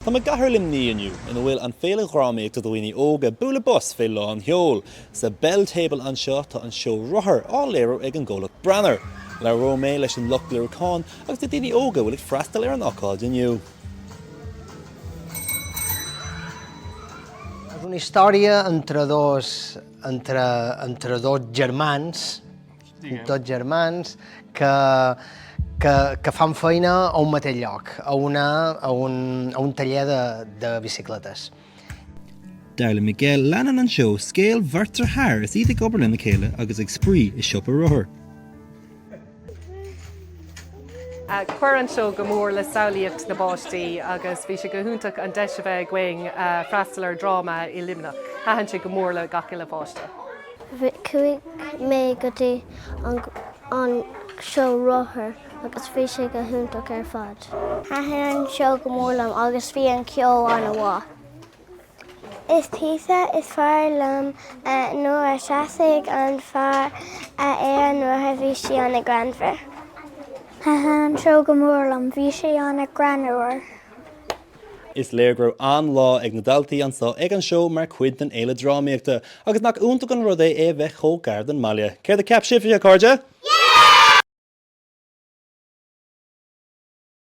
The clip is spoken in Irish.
Tá gcathair Luimnigh inniu ina bhfuil an féile dhrámaíochta do dhaoine óga Bualadh Bos féile an cheol. Sa bell table anseo tá an seo Rothar á léiriú ag an ggólacht Branar. Labhraíonn leis an léiriúcháin agus do dhaoine óga bhfuil ag fhreastal ar an ócáid inniu. És una història entre dos germans, que fan feina a un mateix lloc, a un taller de bicicletes. Darla Miguel leanaí an seo scéal bhirtar thar is iad ag obair na chéile agus ag spree is siopa Rothar. Cuir an seo go mór le samhlaíocht na báistí agus bhí sé go húntaach an deise bheith going fhreastal ar dráma i Luimnigh. Thahann sé go mór le gach le báiste. Cuaig mé go dtí an seo Rothar agus bhí sé go húntaach ar fad. Thahann an seo go mór liom agus bhí an ceol an bhá. Is tíosa is fearr liom nuair a seasaigh an fearr éan nuair a bhí sé anna granmhar. Thahann an seo go mór liom bhí sé anna granmhar. Is léirú an lá ag na daltaí ansá ag an seo mar cuid an éile dhrámaíochta agus nach úntaach an rud é bheith chomh gardan maile. Céir de ceap sibhí a cóide?